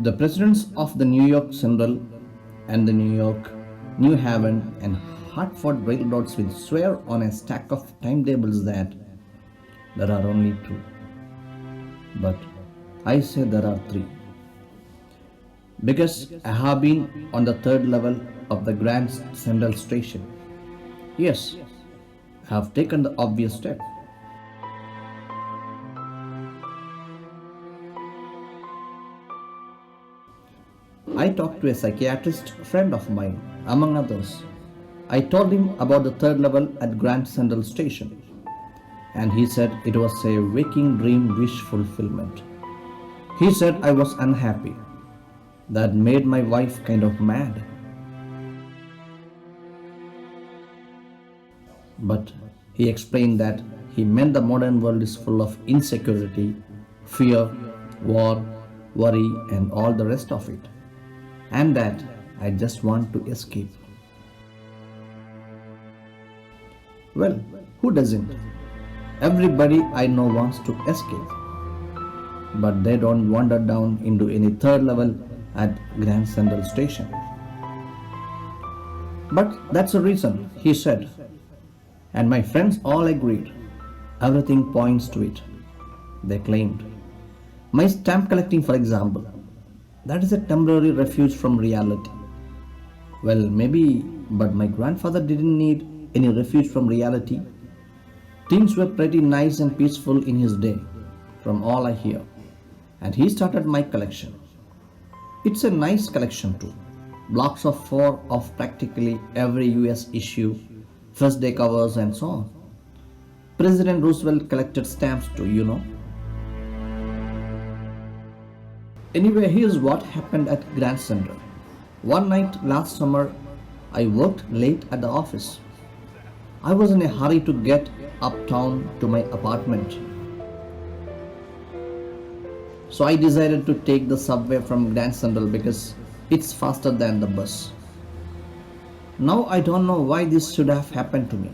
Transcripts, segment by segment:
The presidents of the New York Central and the New York, New Haven, and Hartford railroads will swear on a stack of timetables that there are only two. But I say there are three. Because I have been on the third level of the Grand Central Station. Yes, I have taken the obvious step. I talked to a psychiatrist friend of mine, among others. I told him about the third level at Grand Central Station, and he said it was a waking dream wish fulfillment. He said I was unhappy. That made my wife kind of mad. But he explained that he meant the modern world is full of insecurity, fear, war, worry, and all the rest of it, and that I just want to escape. Well, who doesn't? Everybody I know wants to escape, but they don't wander down into any third level at Grand Central Station. But that's the reason, he said, and my friends all agreed. Everything points to it, they claimed. My stamp collecting, for example, that is a temporary refuge from reality. Well, maybe, but my grandfather didn't need any refuge from reality. Things were pretty nice and peaceful in his day, from all I hear. And he started my collection. It's a nice collection too. Blocks of four of practically every US issue, first day covers, and so on. President Roosevelt collected stamps too. Anyway, here's what happened at Grand Central. One night last summer, I worked late at the office. I was in a hurry to get uptown to my apartment. So I decided to take the subway from Grand Central because it's faster than the bus. Now I don't know why this should have happened to me.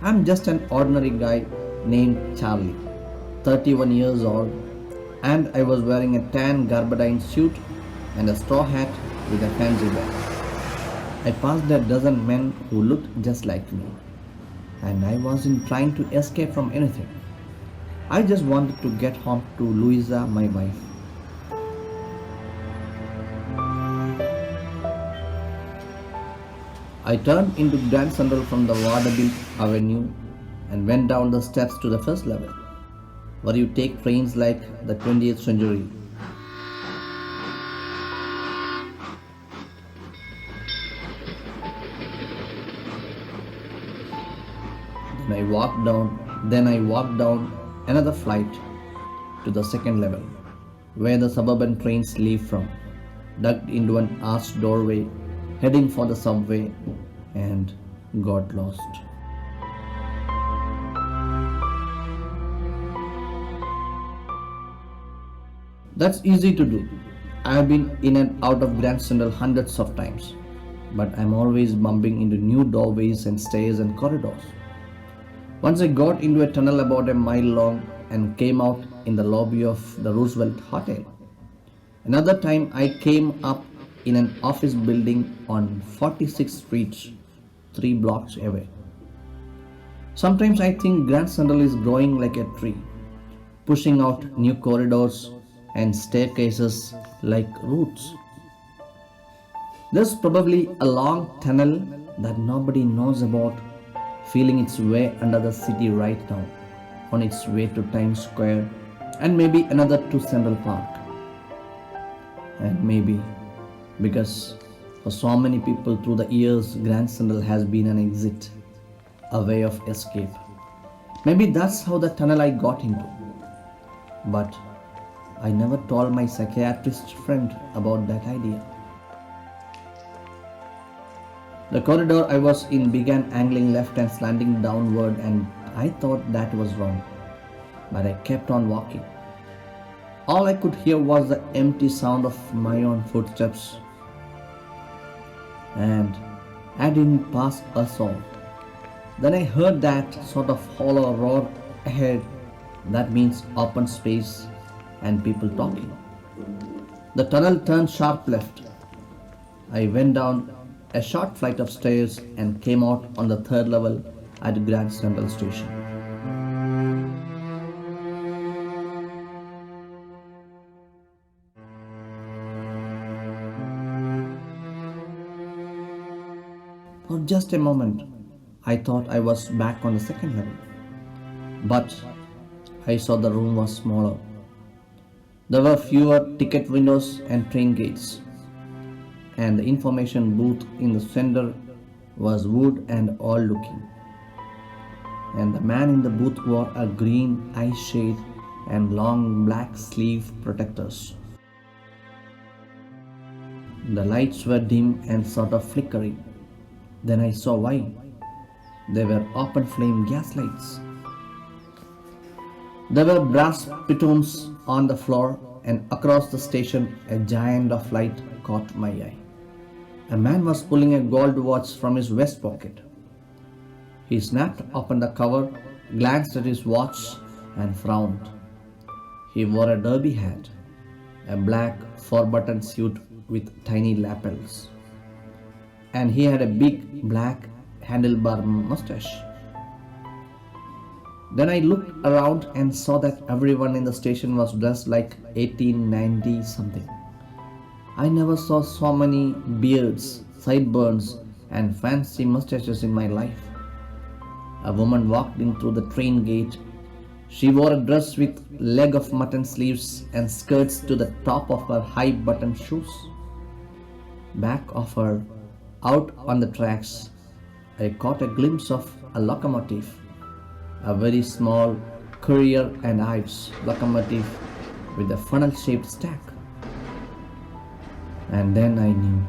I'm just an ordinary guy named Charlie, 31 years old, and I was wearing a tan garbadine suit and a straw hat with a fancy bag. I passed a dozen men who looked just like me, and I wasn't trying to escape from anything. I just wanted to get home to Louisa, my wife. I turned into Grand Central from the Vanderbilt Avenue and went down the steps to the first level, where you take trains like the 20th century. Then I walked down another flight to the second level, where the suburban trains leave from, ducked into an arched doorway, heading for the subway, and got lost. That's easy to do. I have been in and out of Grand Central hundreds of times, but I'm always bumping into new doorways and stairs and corridors. Once I got into a tunnel about a mile long and came out in the lobby of the Roosevelt Hotel. Another time I came up in an office building on 46th Street, 3 blocks away. Sometimes I think Grand Central is growing like a tree, pushing out new corridors and staircases like roots. There's probably a long tunnel that nobody knows about, feeling its way under the city right now, on its way to Times Square, and maybe another to Central Park. And maybe because for so many people through the years, Grand Central has been an exit, a way of escape. Maybe that's how the tunnel I got into. But I never told my psychiatrist friend about that idea. The corridor I was in began angling left and slanting downward, and I thought that was wrong. But I kept on walking. All I could hear was the empty sound of my own footsteps. And I didn't pass a soul. Then I heard that sort of hollow roar ahead. That means open space and people talking. The tunnel turned sharp left. I went down a short flight of stairs and came out on the third level at Grand Central Station. For just a moment, I thought I was back on the second level. But I saw the room was smaller. There were fewer ticket windows and train gates, and the information booth in the center was wood and old looking. And the man in the booth wore a green eye shade and long black sleeve protectors. The lights were dim and sort of flickering. Then I saw why. They were open flame gas lights. There were brass pitons on the floor, and across the station a giant of light caught my eye. A man was pulling a gold watch from his vest pocket. He snapped open the cover, glanced at his watch, and frowned. He wore a derby hat, a black four-button suit with tiny lapels, and he had a big black handlebar mustache. Then I looked around and saw that everyone in the station was dressed like 1890 something. I never saw so many beards, sideburns, and fancy mustaches in my life. A woman walked in through the train gate. She wore a dress with leg of mutton sleeves and skirts to the top of her high button shoes. Back of her, out on the tracks, I caught a glimpse of a locomotive, a very small Courier and Ives locomotive with a funnel-shaped stack. And then I knew.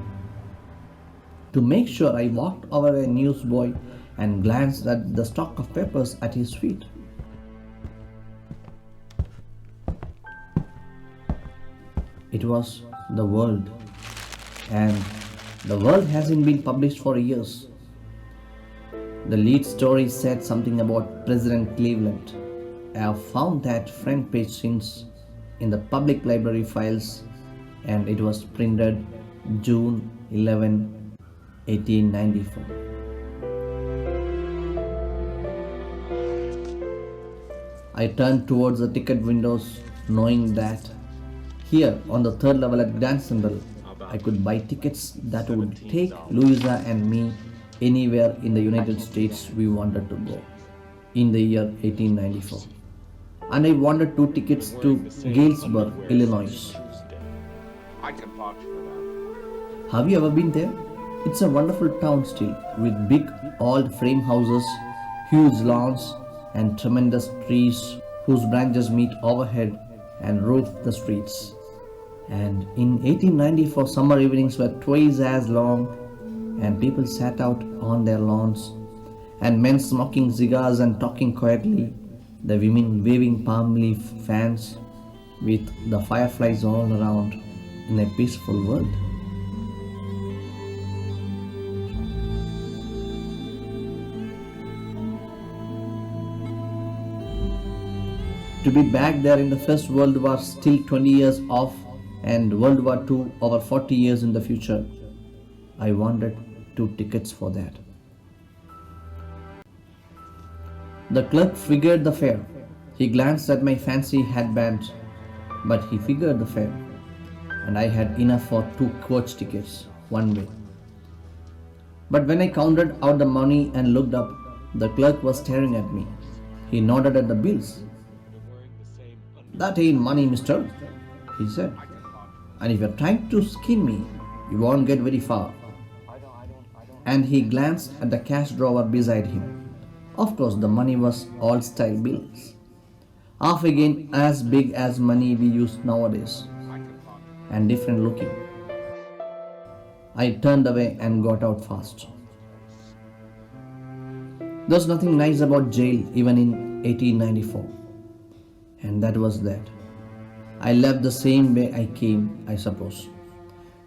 To make sure, I walked over a newsboy and glanced at the stock of papers at his feet. It was The World, and The World hasn't been published for years. The lead story said something about President Cleveland. I have found that front page since in the public library files, and it was printed June 11, 1894. I turned towards the ticket windows, knowing that here on the third level at Grand Central, I could buy tickets that would take Louisa and me anywhere in the United States we wanted to go in the year 1894. And I wanted 2 tickets to Galesburg, Illinois. I can vouch for that. Have you ever been there? It's a wonderful town still, with big old frame houses, huge lawns, and tremendous trees whose branches meet overhead and roof the streets. And in 1894, summer evenings were twice as long, and people sat out on their lawns, and men smoking cigars and talking quietly, the women waving palm leaf fans with the fireflies all around in a peaceful world. To be back there in the First World War, still 20 years off, and World War II over 40 years in the future, I wanted 2 tickets for that. The clerk figured the fare. He glanced at my fancy headband, but he figured the fare, and I had enough for 2 coach tickets, one way. But when I counted out the money and looked up, the clerk was staring at me. He nodded at the bills. "That ain't money, mister," he said. "And if you're trying to skin me, you won't get very far." And he glanced at the cash drawer beside him. Of course, the money was old-style bills, half again as big as money we use nowadays, and different looking. I turned away and got out fast. There's nothing nice about jail even in 1894. And that was that. I left the same way I came, I suppose.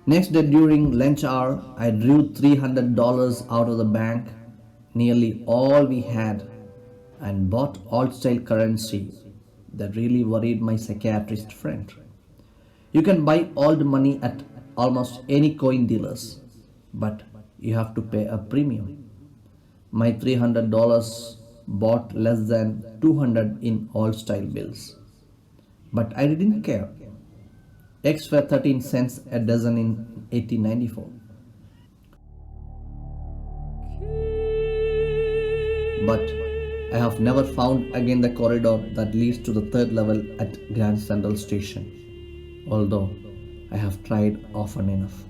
Next day during lunch hour, I drew $300 out of the bank, nearly all we had, and bought old-style currency that really worried my psychiatrist friend. You can buy old money at almost any coin dealers, but you have to pay a premium. My $300 bought less than 200 in old style bills. But I didn't care. Eggs were 13 cents a dozen in 1894. But I have never found again the corridor that leads to the third level at Grand Central Station, although I have tried often enough.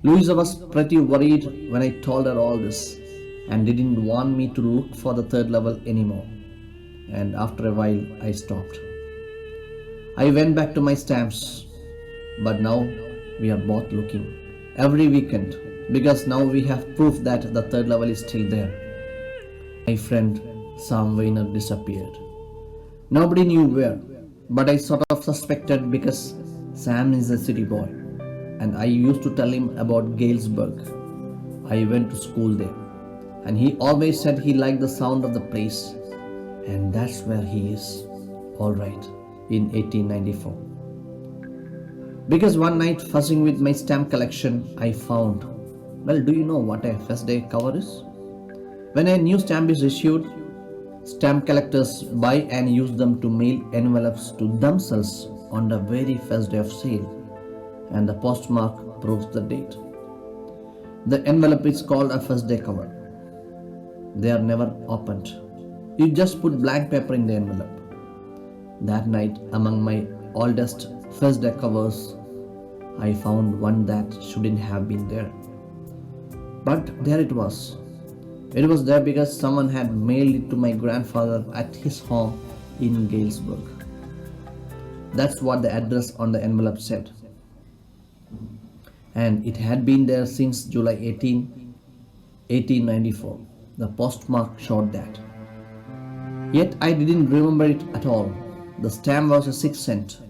Louisa was pretty worried when I told her all this and didn't want me to look for the third level anymore. And after a while, I stopped. I went back to my stamps, but now we are both looking every weekend because now we have proof that the third level is still there. My friend Sam Weiner disappeared. Nobody knew where, but I sort of suspected because Sam is a city boy and I used to tell him about Galesburg. I went to school there and he always said he liked the sound of the place, and that's where he is, alright, in 1894. Because one night fussing with my stamp collection, I found, well, do you know what a first day cover is? When a new stamp is issued, stamp collectors buy and use them to mail envelopes to themselves on the very first day of sale, and the postmark proves the date. The envelope is called a first day cover. They are never opened. You just put blank paper in the envelope. That night, among my oldest first day covers, I found one that shouldn't have been there. But there it was. It was there because someone had mailed it to my grandfather at his home in Galesburg. That's what the address on the envelope said. And it had been there since July 18, 1894. The postmark showed that. Yet I didn't remember it at all. The stamp was a 6-cent,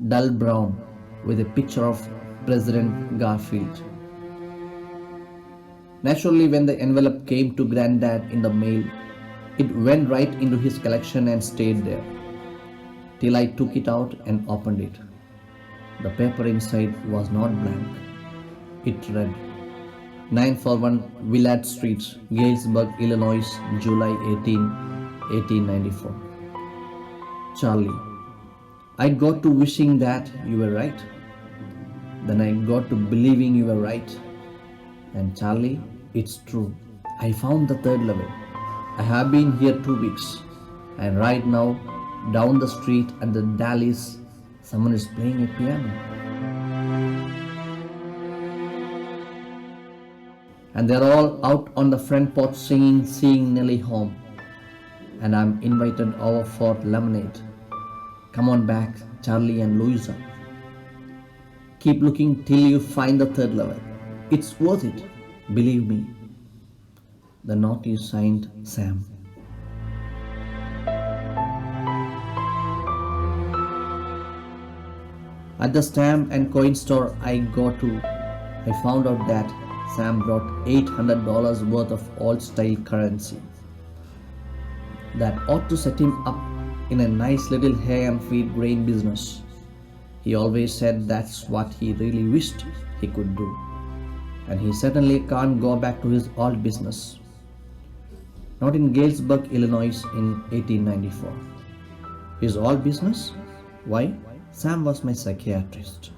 dull brown, with a picture of President Garfield. Naturally, when the envelope came to Granddad in the mail, it went right into his collection and stayed there, till I took it out and opened it. The paper inside was not blank. It read, 941 Willard Street, Galesburg, Illinois, July 18, 1894. Charlie, I got to wishing that you were right. Then I got to believing you were right. And Charlie, it's true. I found the third level. I have been here 2 weeks. And right now, down the street at the Dalles, someone is playing a piano. And they're all out on the front porch singing Seeing Nellie Home. And I'm invited over for lemonade. Come on back, Charlie and Louisa. Keep looking till you find the third level. It's worth it, believe me. The note is signed Sam. At the stamp and coin store I go to, I found out that Sam brought $800 worth of old style currency. That ought to set him up in a nice little hay and feed grain business. He always said that's what he really wished he could do. And he certainly can't go back to his old business. Not in Galesburg, Illinois in 1894. His old business? Why? Sam was my psychiatrist.